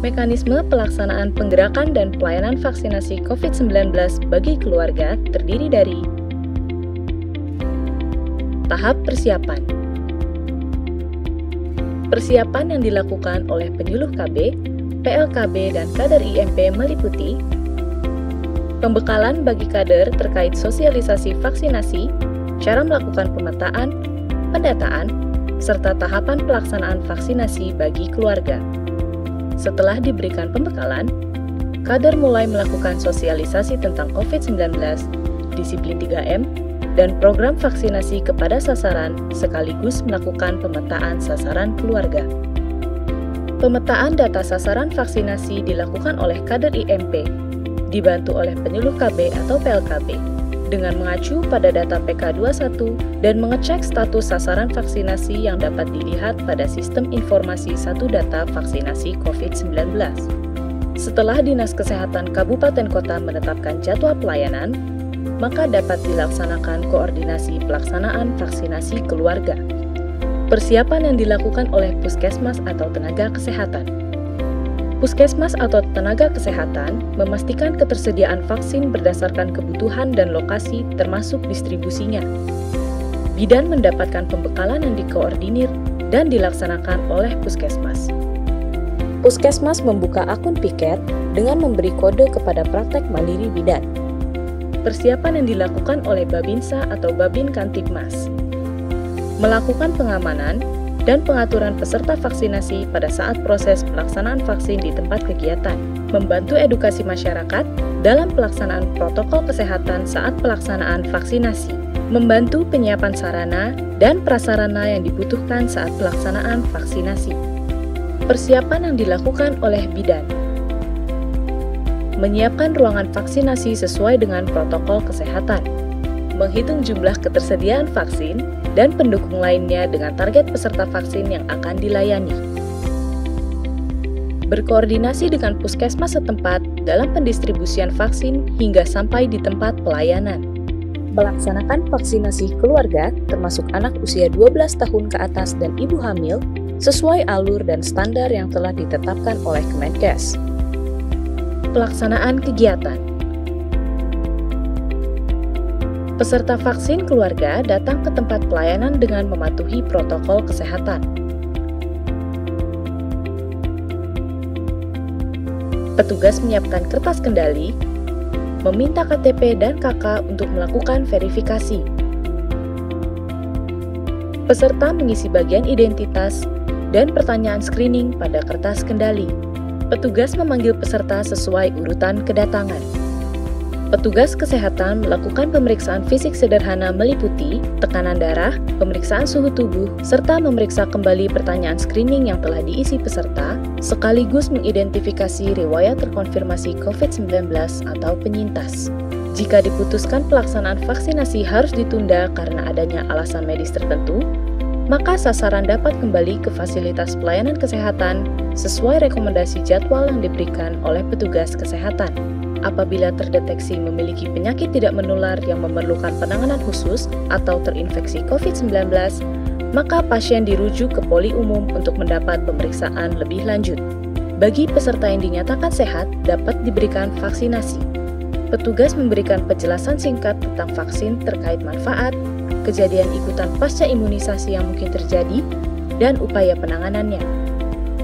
Mekanisme pelaksanaan penggerakan dan pelayanan vaksinasi COVID-19 bagi keluarga terdiri dari tahap persiapan. Persiapan yang dilakukan oleh penyuluh KB, PLKB, dan kader IMP meliputi pembekalan bagi kader terkait sosialisasi vaksinasi, cara melakukan pemetaan, pendataan, serta tahapan pelaksanaan vaksinasi bagi keluarga. Setelah diberikan pembekalan, kader mulai melakukan sosialisasi tentang COVID-19, disiplin 3M, dan program vaksinasi kepada sasaran sekaligus melakukan pemetaan sasaran keluarga. Pemetaan data sasaran vaksinasi dilakukan oleh kader IMP, dibantu oleh penyuluh KB atau PLKB, dengan mengacu pada data PK21 dan mengecek status sasaran vaksinasi yang dapat dilihat pada Sistem Informasi Satu Data Vaksinasi COVID-19. Setelah Dinas Kesehatan Kabupaten Kota menetapkan jadwal pelayanan, maka dapat dilaksanakan koordinasi pelaksanaan vaksinasi keluarga. Persiapan yang dilakukan oleh Puskesmas atau tenaga kesehatan. Puskesmas atau tenaga kesehatan memastikan ketersediaan vaksin berdasarkan kebutuhan dan lokasi termasuk distribusinya. Bidan mendapatkan pembekalan yang dikoordinir dan dilaksanakan oleh Puskesmas. Puskesmas membuka akun Piker dengan memberi kode kepada praktek mandiri bidan. Persiapan yang dilakukan oleh Babinsa atau Babin Kantipmas. Melakukan pengamanan dan pengaturan peserta vaksinasi pada saat proses pelaksanaan vaksin di tempat kegiatan, membantu edukasi masyarakat dalam pelaksanaan protokol kesehatan saat pelaksanaan vaksinasi, membantu penyiapan sarana dan prasarana yang dibutuhkan saat pelaksanaan vaksinasi. Persiapan yang dilakukan oleh bidan. Menyiapkan ruangan vaksinasi sesuai dengan protokol kesehatan, menghitung jumlah ketersediaan vaksin, dan pendukung lainnya dengan target peserta vaksin yang akan dilayani. Berkoordinasi dengan puskesmas setempat dalam pendistribusian vaksin hingga sampai di tempat pelayanan. Melaksanakan vaksinasi keluarga, termasuk anak usia 12 tahun ke atas dan ibu hamil, sesuai alur dan standar yang telah ditetapkan oleh Kemenkes. Pelaksanaan kegiatan. Peserta vaksin keluarga datang ke tempat pelayanan dengan mematuhi protokol kesehatan. Petugas menyiapkan kertas kendali, meminta KTP dan KK untuk melakukan verifikasi. Peserta mengisi bagian identitas dan pertanyaan screening pada kertas kendali. Petugas memanggil peserta sesuai urutan kedatangan. Petugas kesehatan melakukan pemeriksaan fisik sederhana meliputi tekanan darah, pemeriksaan suhu tubuh, serta memeriksa kembali pertanyaan screening yang telah diisi peserta, sekaligus mengidentifikasi riwayat terkonfirmasi COVID-19 atau penyintas. Jika diputuskan pelaksanaan vaksinasi harus ditunda karena adanya alasan medis tertentu, maka sasaran dapat kembali ke fasilitas pelayanan kesehatan sesuai rekomendasi jadwal yang diberikan oleh petugas kesehatan. Apabila terdeteksi memiliki penyakit tidak menular yang memerlukan penanganan khusus atau terinfeksi COVID-19, maka pasien dirujuk ke poli umum untuk mendapat pemeriksaan lebih lanjut. Bagi peserta yang dinyatakan sehat, dapat diberikan vaksinasi. Petugas memberikan penjelasan singkat tentang vaksin terkait manfaat, kejadian ikutan pasca imunisasi yang mungkin terjadi, dan upaya penanganannya.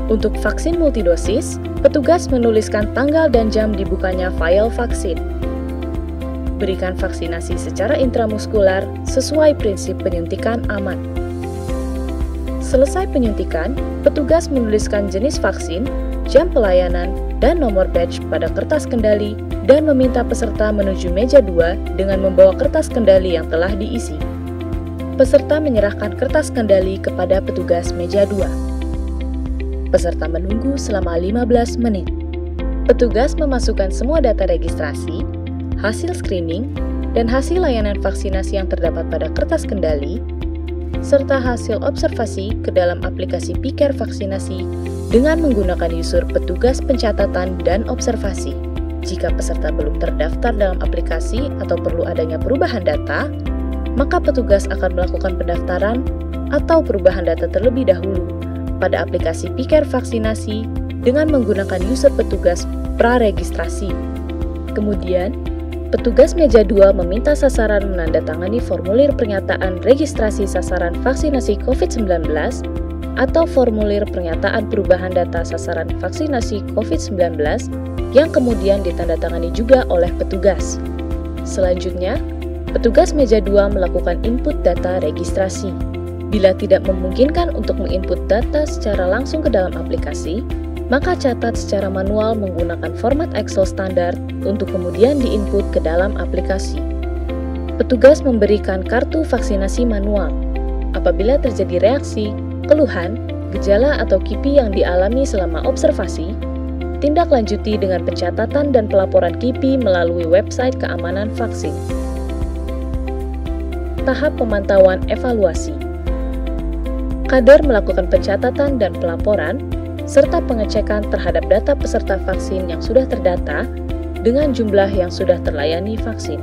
Untuk vaksin multidosis, petugas menuliskan tanggal dan jam dibukanya vial vaksin. Berikan vaksinasi secara intramuskular sesuai prinsip penyuntikan aman. Selesai penyuntikan, petugas menuliskan jenis vaksin, jam pelayanan, dan nomor badge pada kertas kendali dan meminta peserta menuju meja 2 dengan membawa kertas kendali yang telah diisi. Peserta menyerahkan kertas kendali kepada petugas meja 2. Peserta menunggu selama 15 menit. Petugas memasukkan semua data registrasi, hasil screening, dan hasil layanan vaksinasi yang terdapat pada kertas kendali, serta hasil observasi ke dalam aplikasi Piker Vaksinasi dengan menggunakan user petugas pencatatan dan observasi. Jika peserta belum terdaftar dalam aplikasi atau perlu adanya perubahan data, maka petugas akan melakukan pendaftaran atau perubahan data terlebih dahulu pada aplikasi Piker Vaksinasi dengan menggunakan user petugas praregistrasi. Kemudian, petugas meja 2 meminta sasaran menandatangani formulir pernyataan registrasi sasaran vaksinasi COVID-19 atau formulir pernyataan perubahan data sasaran vaksinasi COVID-19 yang kemudian ditandatangani juga oleh petugas. Selanjutnya, petugas meja 2 melakukan input data registrasi. Bila tidak memungkinkan untuk menginput data secara langsung ke dalam aplikasi, maka catat secara manual menggunakan format Excel standar untuk kemudian diinput ke dalam aplikasi. Petugas memberikan kartu vaksinasi manual. Apabila terjadi reaksi, keluhan, gejala atau KIPI yang dialami selama observasi, tindak lanjuti dengan pencatatan dan pelaporan KIPI melalui website keamanan vaksin. Tahap pemantauan evaluasi. Kader melakukan pencatatan dan pelaporan, serta pengecekan terhadap data peserta vaksin yang sudah terdata dengan jumlah yang sudah terlayani vaksin.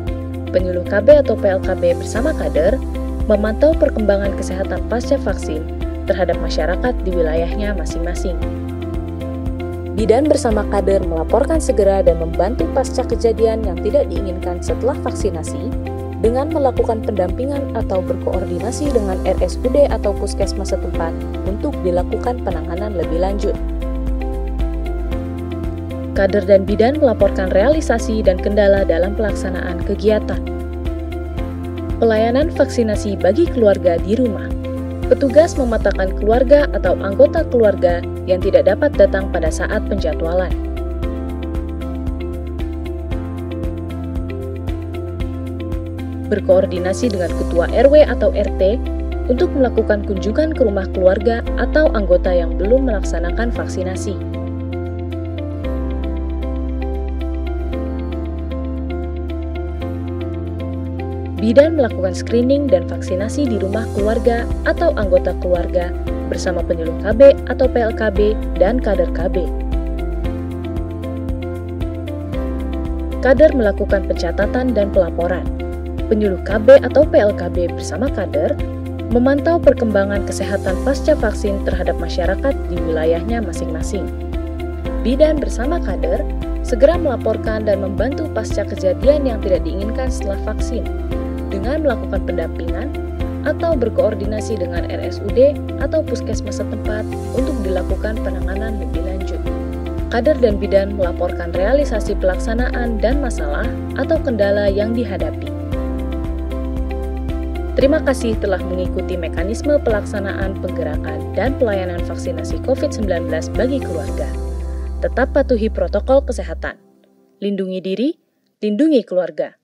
Penyuluh KB atau PLKB bersama kader memantau perkembangan kesehatan pasca vaksin terhadap masyarakat di wilayahnya masing-masing. Bidan bersama kader melaporkan segera dan membantu pasca kejadian yang tidak diinginkan setelah vaksinasi dengan melakukan pendampingan atau berkoordinasi dengan RSUD atau puskesmas setempat untuk dilakukan penanganan lebih lanjut. Kader dan bidan melaporkan realisasi dan kendala dalam pelaksanaan kegiatan. Pelayanan vaksinasi bagi keluarga di rumah. Petugas memetakan keluarga atau anggota keluarga yang tidak dapat datang pada saat penjadwalan. Berkoordinasi dengan ketua RW atau RT untuk melakukan kunjungan ke rumah keluarga atau anggota yang belum melaksanakan vaksinasi. Bidan melakukan screening dan vaksinasi di rumah keluarga atau anggota keluarga bersama penyuluh KB atau PLKB dan kader KB. Kader melakukan pencatatan dan pelaporan. Penyuluh KB atau PLKB bersama kader memantau perkembangan kesehatan pasca vaksin terhadap masyarakat di wilayahnya masing-masing. Bidan bersama kader segera melaporkan dan membantu pasca kejadian yang tidak diinginkan setelah vaksin dengan melakukan pendampingan atau berkoordinasi dengan RSUD atau puskesmas setempat untuk dilakukan penanganan lebih lanjut. Kader dan bidan melaporkan realisasi pelaksanaan dan masalah atau kendala yang dihadapi. Terima kasih telah mengikuti mekanisme pelaksanaan penggerakan dan pelayanan vaksinasi COVID-19 bagi keluarga. Tetap patuhi protokol kesehatan. Lindungi diri, lindungi keluarga.